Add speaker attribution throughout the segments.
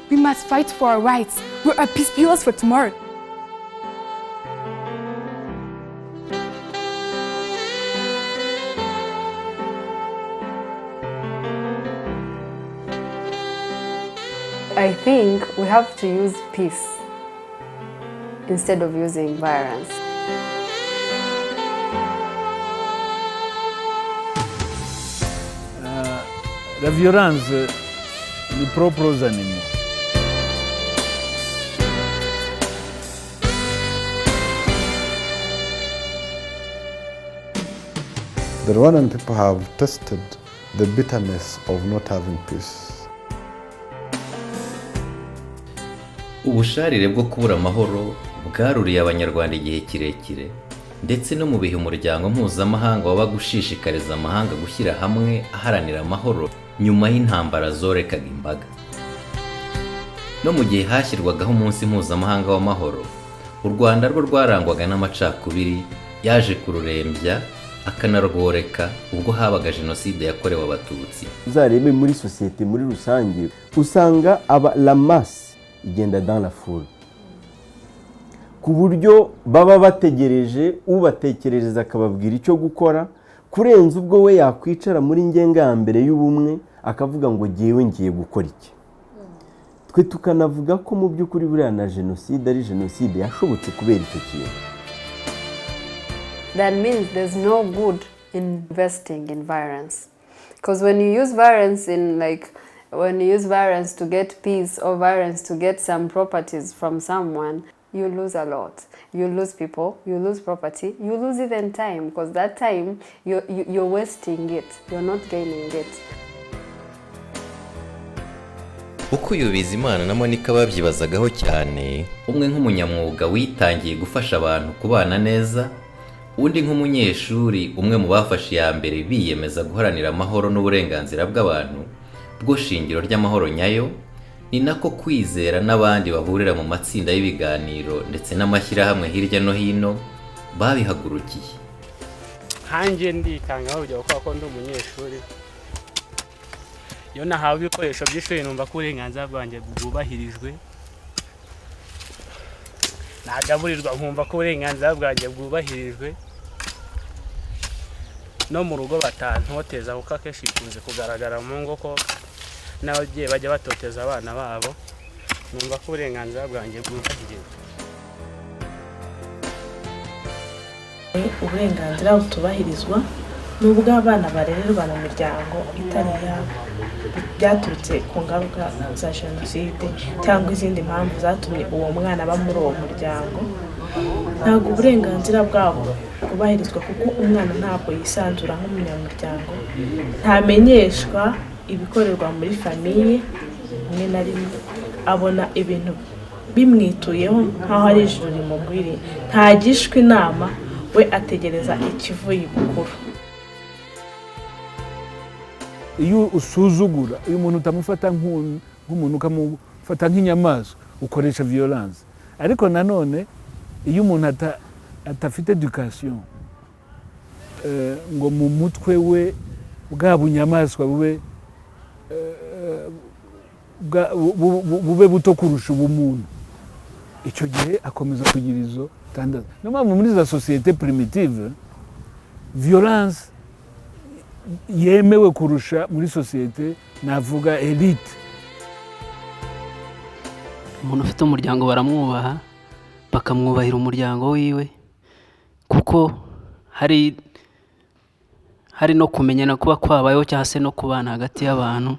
Speaker 1: We must fight for our rights. We are peace builders for tomorrow.
Speaker 2: I think we have to use peace instead of using violence.
Speaker 3: La violence n'est propre aux animaux.
Speaker 4: The Rwandan people have tested the bitterness of not having peace.
Speaker 5: Ubusharire bwo kubura amahoro bwaruriye abanyarwanda igihe kirekire, ndetse no mu bihe umuryango mpuzamahanga waba gushishikariza amahanga gushyira hamwe aharanira amahoro nyuma y'intambara zorekaga imbaga. No mu gihe hashyirwagaho umunsi mpuzamahanga w'amahoro, u Rwanda rwo rwarangwaga n'amacakubiri yaje kururembya akanarworeka ubwo habaga jenoside yakorewe abatutsi.
Speaker 6: Uzarebe muri societe muri rusange usanga la masse igenda dans la foule, ku buryo baba bategereje ubatekerereza akababwira icyo gukora kurenza ubwo we yakwicara muri ngenga mbere y'ubumwe akavuga ngo giyewe ngiye gukora iki. Twe tukanavuga ko mu by'ukuri buriya na jenoside ari jenoside yashobotse kubera icyo kintu.
Speaker 2: That means there's no good in investing in violence, because when you use violence when you use violence to get peace or violence to get some properties from someone, you lose a lot. You lose people, you lose property, you lose even time, because that time you're wasting it, you're not gaining it.
Speaker 5: Uko uyu Bizimana na Monica babyibazagaho cyane, umwe nk'umunyamwuga witangiye gufasha abantu kubana neza, undi nk'umunyeshuri umwe mu bafashe ya mbere biyemeza guharanira amahoro n'uburenganzira bw'abantu bwo shingiro ry'amahoro nyayo, ni nako kwizera n'abandi bahurira mu matsinda y'ibiganiro ndetse n'amashyirahamwe hirya no hino babihagurukiye.
Speaker 7: Hanjye nditangaho byo ko ndi umunyeshuri, iyo nahawe ibikoresho by'ishuri numva ko uburenganzira bwanjye bwubahirijwe, nagaburirwa nkumva ko uburenganzira bwanjye bwubahirijwe, no mu rugo batantoteza kuko akenshi bikunze kugaragara mu ngo ko n'ababyeyi bajya batoteza abana babo, numva ko uburenganzira bwanjye bwubahirijwe.
Speaker 8: Uburenganzira butubahirizwa nubwo abana barererwa mu miryango itari yabo, byaturutse ku ngaruka za jenoside cyangwa izindi mpamvu zatumye uwo mwana aba muri uwo muryango. Ntabwo uburenganzira bwabo bwubahirizwa kuko umwana ntabwo yisanzura nk'umunyamuryango, ntamenyeshwa ibikorerwa muri famiye, rimwe na rimwe abona ibintu bimwituyeho nk'aho ari ijuru rimugwiriye, ntagishwe inama, we ategereza ikivuye ibukuru.
Speaker 3: Iyo usuzugura, iyo umuntu utamufata nk'umuntu ukamufata nk'inyamaswa, ukoresha violence. Ariko nanone iyo umuntu atafite education, ngo mu mutwe we bwa bunyamaswa bube buto kurusha ubumuntu, icyo gihe akomeza kugira izo tandaza. No mpamvu muri za societe primitive violence yemewe kurusha muri societe navuga elite.
Speaker 9: Umuntu ufite umuryango baramwubaha, bakamwubahira umuryango wiwe, kuko hari no kumenyana kuba kwabayeho cyangwa se no kubana hagati y'abantu,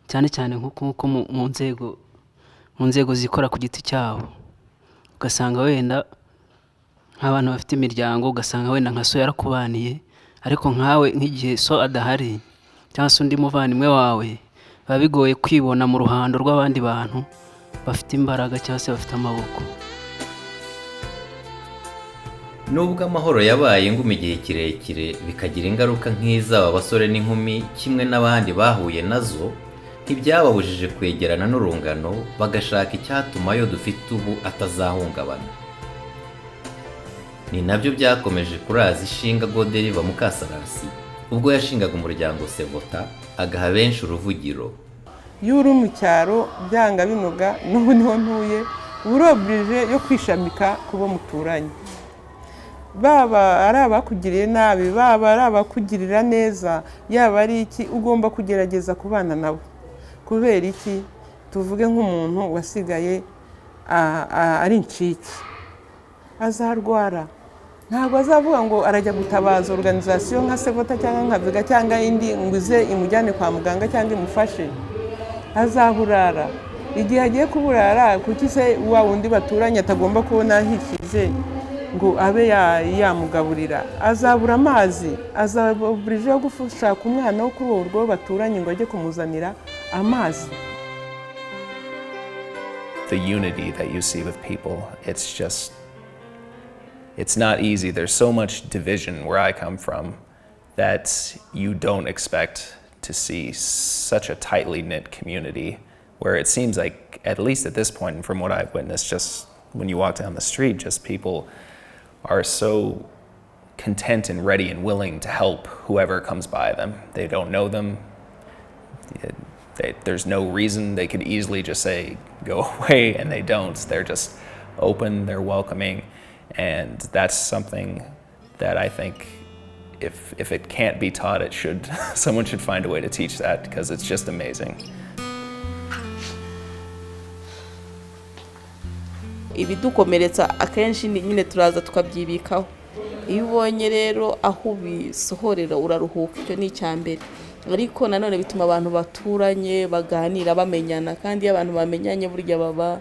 Speaker 9: cyane cyane nk'uko mu nzego zikora ku giti cyabo. Ugasanga wenda nk'abantu bafite imiryango, ugasanga wenda nka so yarakubaniye, ariko nkawe nk'igihe so adahari cyangwa se undi muvandimwe wawe, biba bigoye kwibona mu ruhando rw'abandi bantu bafite imbaraga cyangwa se bafite amaboko.
Speaker 5: Nubwo amahoro yabaye nguma igihe kirekire bikagira ingaruka nk'iz'aba basore n'inkumi kimwe n'abandi bahuye nazo, ntibyababujije kwegerana n'urungano bagashaka icyatuma ayo dufite ubu atazahungabana. Ni nabyo byakomeje kuraza ishinga Godeliva Mukasarasi ubwo yashingaga umuryango Sevota, agaha benshi uruvugiro.
Speaker 10: iyo uri mu cyaro byanga binoga n'ubu niho ntuye urobrije yo kwishamika kubo muturanye, baba ari abakugiriye nabi baba ari abakugirira neza, yaba ari iki ugomba kugerageza kubana nabo. Kubera iki? Tuvuge nk'umuntu wasigaye ari incike, azarwara, ntabwo azavuga ngo arajya gutabaza organisation nka Sevota cyangwa nka Vega cyangwa indi nguze imujyane kwa muganga cyangwa imufashe, azaburara. Igihe agiye kuburara, kuki se wa wundi baturanye atagomba kubona hikize ngo abe yamugaburira? Azabura amazi, azaburije yo gushaka umwana wo kuri urwo baturanye ngo ajye kumuzanira amazi.
Speaker 11: The unity that you see with people, it's not easy. There's so much division where I come from that you don't expect to see such a tightly knit community, where it seems like, at least at this point, and from what I've witnessed, just when you walk down the street, just people are so content and ready and willing to help whoever comes by them. They don't know them. There's no reason. They could easily just say, go away, and they don't. They're just open, they're welcoming, and that's something that I think if it can't be taught, it should. Someone should find a way to teach that, because it's just amazing.
Speaker 8: Ibidukomeretsa akenshi nyine turaza tukabyibikaho. Iyo ubonye rero aho bisohorera uraruhuka, icyo ni icyambere. Ariko nanone bituma abantu baturanye baganira bamenyana, kandi abantu bamenyanye burya baba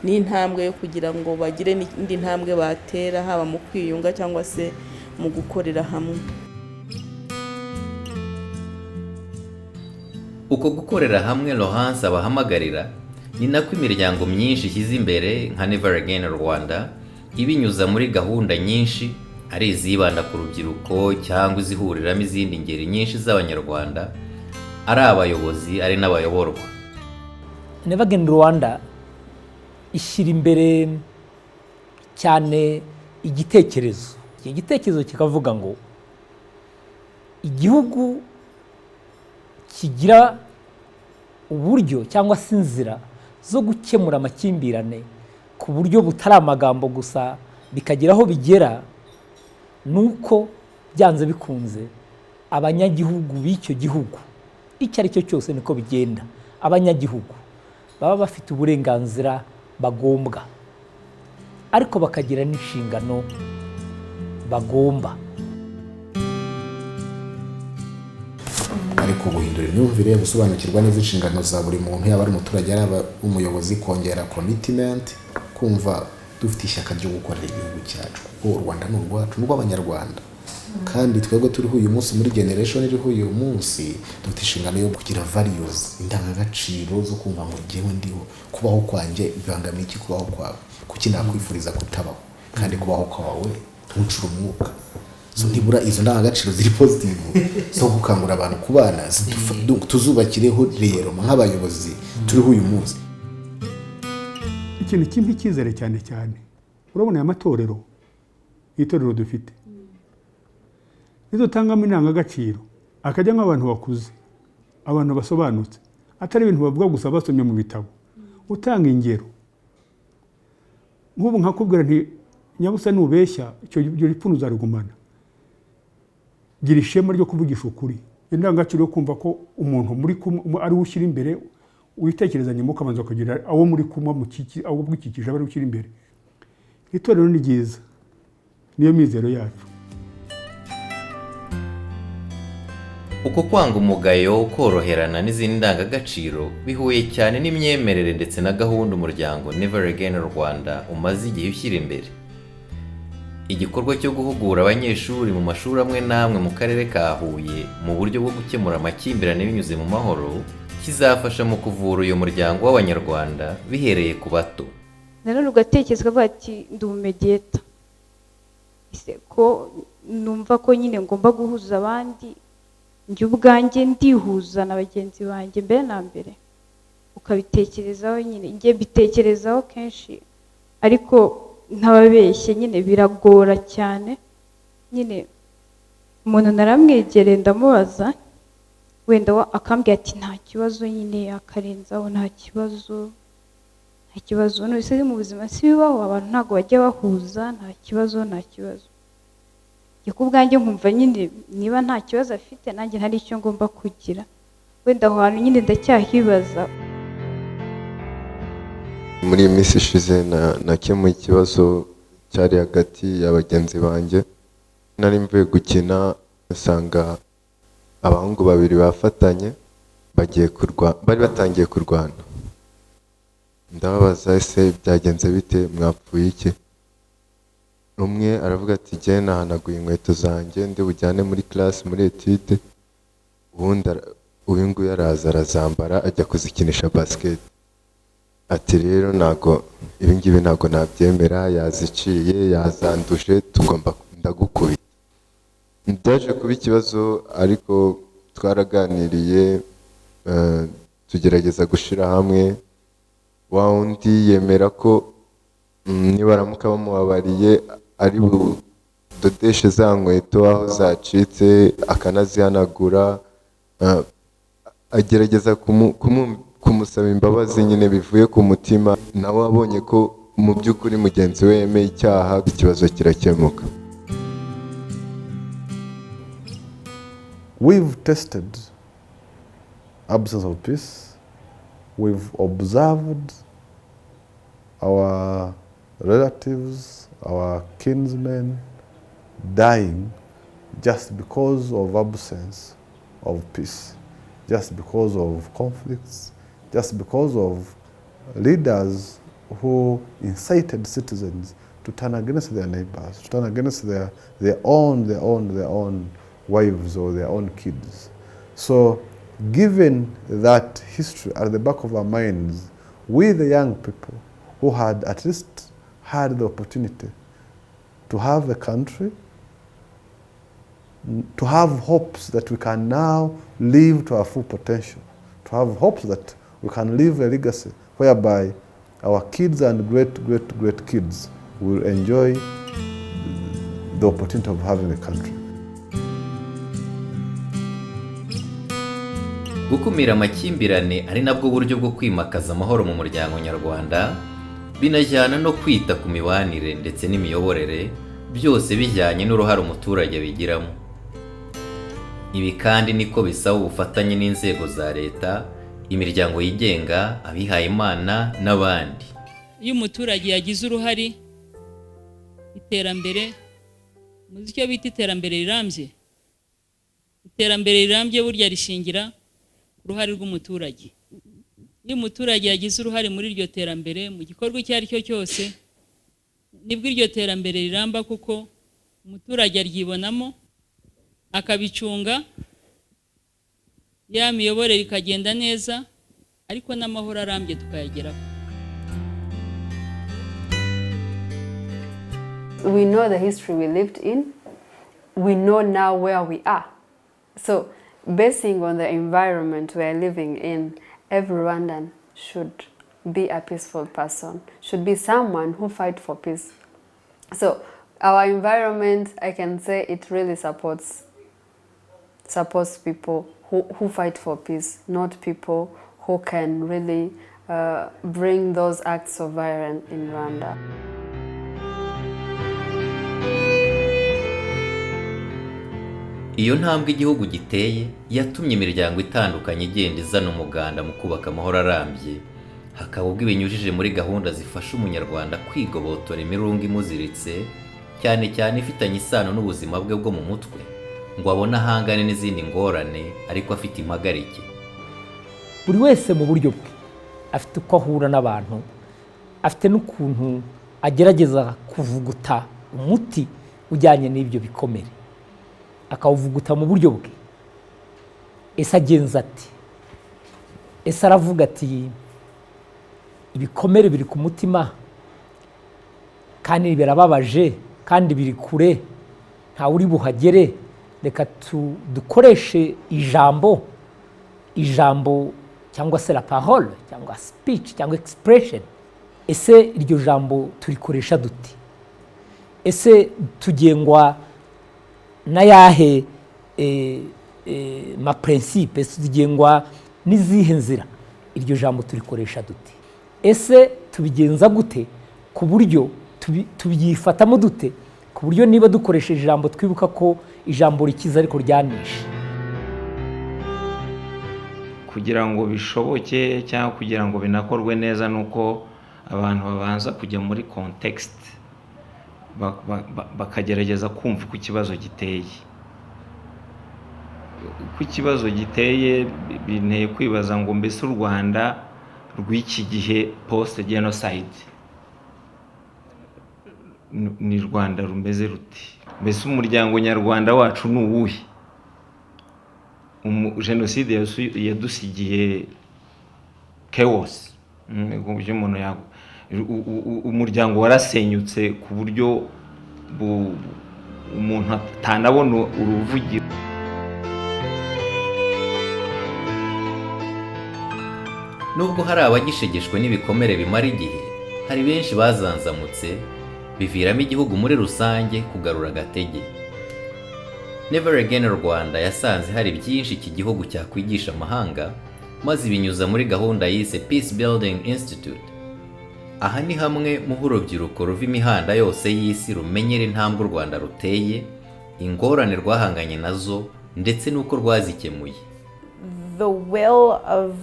Speaker 8: n'intambwe yo kugira ngo bagire n'indi ntambwe batera, haba mu kwiyunga cyangwa se mu gukorera hamwe.
Speaker 5: Uko gukorera hamwe Laurence abahamagarira ni nako imiryango myinshi ishyize imbere nka Never Again Rwanda, ibinyuza muri gahunda nyinshi, ari izibanda ku rubyiruko cyangwa izihuriramo izindi ngeri nyinshi z'abanyarwanda, ari abayobozi ari n'abayoborwa.
Speaker 12: Never Again Rwanda ishyira imbere cyane igitekerezo. Iki gitekerezo kikavuga ngo igihugu kigira uburyo cyangwa se inzira zo gukemura amakimbirane ku buryo butari amagambo gusa, bikagira aho bigera, nuko byanze bikunze abanyagihugu b'icyo gihugu icyo ari cyo cyose niko bigenda. Abanyagihugu baba bafite uburenganzira bagombwa, ariko bakagira n'inshingano bagomba.
Speaker 13: Ariko guhindura imyumvire, gusobanukirwa neza inshingano za buri muntu, yaba ari umuturage yaba umuyobozi, kongera commitment, kumva dufite ishyaka ryo gukorera igihugu cyacu, kuko u Rwanda ni urwacu, n'urw'abanyarwanda. kandi twebwe turiho uyu munsi muri generation iriho uyu munsi dufite inshingano yo kugira values, indangagaciro zo kumva ngo ngewe ndiho, kubaho kwanjye bibangamiye iki kubaho kwawe, kuki nakwifuriza kutabaho kandi kubaho kwawe ntucura umwuka. So ntibura izo ndangagaciro ziri positive zo gukangura abantu kubana tuzubakireho rero nk'abayobozi turiho uyu munsi.
Speaker 14: Ikintu kimwe cyizere cyane cyane urabona amatorero, itorero dufite nidutangamo indangagaciro akajya nk'abantu bakuze, abantu basobanutse, atari ibintu bavuga gusa basomye mu bitabo, utanga ingero. Nk'ubu nkakubwira nti nyabusa nubeshya icyo ripfuno uzarigumana, gira ishema ryo kuvugisha ukuri, indangagaciro yo kumva ko umuntu muri ari ushyira imbere, witekerezanye mu kamanza kugira abo muri kumwe mu kiki abo bwikikije bari ushyira imbere. Itorero ni ryiza, niyo mizero yacu.
Speaker 5: Uko kwanga umugayo, koroherana n'izindi ndangagaciro bihuye cyane n'imyemerere ndetse na gahunda umuryango Never Again Rwanda umaze igihe ushyira imbere. Igikorwa cyo guhugura abanyeshuri mu mashuri amwe n'amwe mu karere ka Huye mu buryo bwo gukemura amakimbirane binyuze mu mahoro kizafasha mu kuvura uyu muryango w'abanyarwanda bihereye ku bato.
Speaker 15: Nanone ugatekereza bati ndi umediator, ise ko numva ko nyine ngomba guhuza abandi, njye ubwanjye ndihuza na bagenzi banjye mbere na mbere, ukabitekerezaho nyine. Njye bitekerezaho kenshi ariko ntababeshye nyine biragora cyane. Nyine umuntu naramwegereye ndamubaza wenda akambwira ati nta kibazo nyine akarenzaho nta kibazo none mu buzima si bibaho abantu ntabwo bajya bahuza nta kibazo njye ku bwanjye nkumva nyine niba nta kibazo afite nanjye ntari icyo ngomba kugira wenda aho hantu nyine ndacyahibaza.
Speaker 16: Muri iyi minsi ishize nakemuye ikibazo cyari hagati y'abagenzi banjye, nari mvuye gukina nsanga abahungu babiri bafatanye bari batangiye kurwana. Ndababaza ese byagenze bite, mwapfuye iki? Umwe aravuga ati jye nahanaguye inkweto zanjye ndi bujyane muri class muri etude, uyu nguyu araza arazambara ajya kuzikinisha basket. Ati rero ibi ngibi ntabwo nabyemera, yaziciye yazanduje, ndagukubita. Byaje kuba ikibazo ariko twaraganiriye tugerageza gushira hamwe. Wa undi yemera ko nibaramuka bamubabariye ari budodeshe za nkweto aho zacitse akanazihanagura, agerageza kumusaba imbabazi nyine bivuye ku mutima, nawe abonye ko mu by'ukuri mugenzi we yemeye icyaha, ikibazo kirakemuka.
Speaker 4: We've tested absence of peace. We've observed our relatives, our kinsmen dying just because of absence of peace, just because of conflicts, just because of leaders who incited citizens to turn against their neighbors, to turn against their own wives or their own kids. So given that history at the back of our minds, we the young people who had at least had the opportunity to have a country, to have hopes that we can now live to our full potential, to have hopes that we can leave a legacy whereby our kids and great kids will enjoy the opportunity of having a country.
Speaker 5: Gukumira amakimbirane ari nabwo buryo bwo kwimakaza amahoro mu muryango nyarwanda, binajyana no kwita ku mibanire ndetse n'imiyoborere, byose bijyanye n'uruhare umuturage bigiramo. Ibi kandi niko bisaba ubufatanye n'inzego za leta, imiryango yigenga, abihaye Imana n'abandi.
Speaker 17: Iyo umuturage yagize uruhare iterambere, muzi icyo bita iterambere rirambye. Iterambere rirambye burya rishingira uruhare rw'umuturage. Iyo umuturage yagize uruhare muri iryo terambere mu gikorwa icyo ari cyo cyose, nibwo iryo terambere riramba, kuko umuturage aryibonamo akabicunga, ya miyoborere ikagenda neza, ariko n'amahoro arambye tukayageraho.
Speaker 2: We know the history we lived in. We know now where we are. So, basing on the environment we are living in, every Rwandan should be a peaceful person, should be someone who fights for peace. So, our environment, I can say it really supports people who fight for peace, not people who can really bring those acts of violence in Rwanda.
Speaker 5: Iyo ntambwe igihugu giteye yatumye imiryango itandukanye igenda izana umuganda mu kubaka amahoro arambye, hakaba ubwo ibinyujije muri gahunda zifasha umunyarwanda kwigobotora imirungo imuziritse, cyane cyane ifitanye isano n'ubuzima bwe bwo mu mutwe, ngo abone ahangane n'izindi ngorane ariko afite impagarike.
Speaker 12: Buri wese mu buryo bwe afite uko ahura n'abantu, afite n'ukuntu agerageza kuvuguta umuti ujyanye n'ibyo bikomere, akawuvuguta mu buryo bwe. Ese agenza ati, ese aravuga ati ibikomere biri ku mutima kandi birababaje kandi biri kure, nta uri buhagere, reka dukoreshe ijambo cyangwa se la parole cyangwa speech cyangwa expression. Ese iryo jambo turikoresha duti? Ese tugengwa na yahe ma principe zigengwa n'izihe nzira iryo jambo turikoresha dute ese tubigenza gute ku buryo tubyifatamo dute ku buryo niba dukoresheje ijambo twibuka ko ijambo rikiza ariko ryanishe
Speaker 18: kugira ngo bishoboke cyangwa kugira ngo binakorwe neza nuko abantu babanza kujya muri context bakagerageza kumva uko ikibazo giteye. Uko ikibazo giteye binteye kwibaza ngo mbese u Rwanda rw'iki gihe post genocide ni Rwanda rumeze ruti? Mbese umuryango nyarwanda wacu ni uwuhe? Jenoside yadusigiye chaos, umuryango warasenyutse ku buryo umuntu atanabona uruvugiro.
Speaker 5: Nubwo hari abagishegeshwe n'ibikomere bimara igihe, hari benshi bazanzamutse biviramo igihugu muri rusange kugarura agatege. Never Again Rwanda yasanze hari byinshi iki gihugu cyakwigisha amahanga, maze ibinyuza muri gahunda yise Peace Building Institute. Aha ni hamwe mu urubyiruko ruva imihanda yose y'isi rumenyera intambwe u Rwanda ruteye, ingorane rwahanganye nazo ndetse n'uko rwazikemuye.
Speaker 19: The will of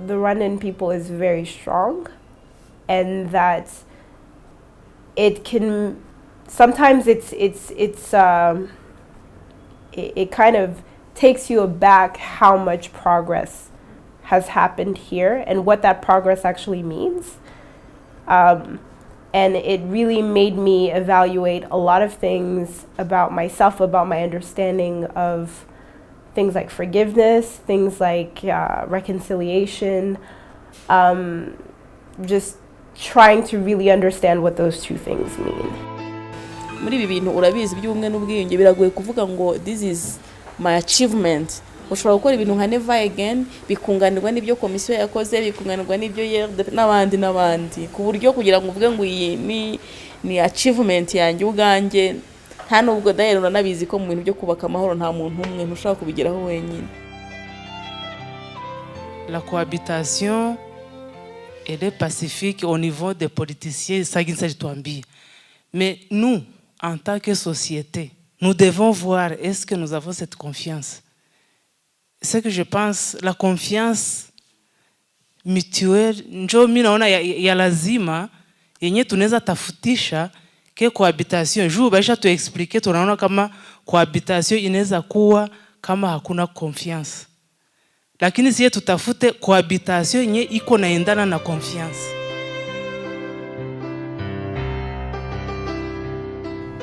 Speaker 19: the Rwandan people is very strong, and that it can sometimes it kind of takes you aback how much progress has happened here and what that progress actually means. And it really made me evaluate a lot of things about myself, about my understanding of things like forgiveness, things like reconciliation, just trying to really understand what those two things mean.
Speaker 8: Muri ibi bintu urabizi by'ubumwe n'ubwiyunge biragoye kuvuga ngo this is my achievement. Ushobora gukora ibintu nka Never Again bikunganirwa n'ibyo komisiyo yakoze, bikunganirwa n'ibyo YRDP n'abandi ku buryo kugira ngo uvuge ngo iyi ni achievement yanjye ubwanjye, nta nubwo dahere uranabizi ko mu bintu byo kubaka amahoro nta muntu umwe ntushaka kubigeraho wenyine.
Speaker 20: La cohabitation elle est pacifique au niveau des politiciens, ça qui s'agit de. Mais nous, en tant que société, nous devons voir est-ce que nous avons cette confiance. Ce que je pense, la confiance mutuelle, njo mimi naona ya lazima yenye tunaweza tafutisha ke cohabitation. Juu baisha tu expliquer, tunaona kama cohabitation inaweza kuwa kama hakuna confiance. Lakini siye tutafute cohabitation yenye iko naendana na confiance.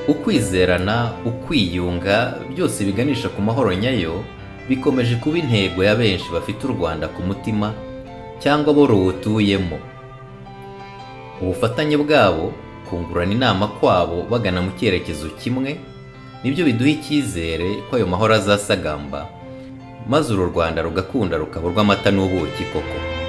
Speaker 5: Ukwizerana, ukwiyunga, byose biganisha ku mahoro nyayo, bikomeje kuba intego ya benshi bafite u Rwanda ku mutima cyangwa bo ruwutuyemo. Ubufatanye bwabo, kungurana inama kwabo bagana mu cyerekezo kimwe, nibyo biduha icyizere ko ayo mahoro azasagamba, maze uru Rwanda rugakunda rukaba urw'amata n'ubuki koko.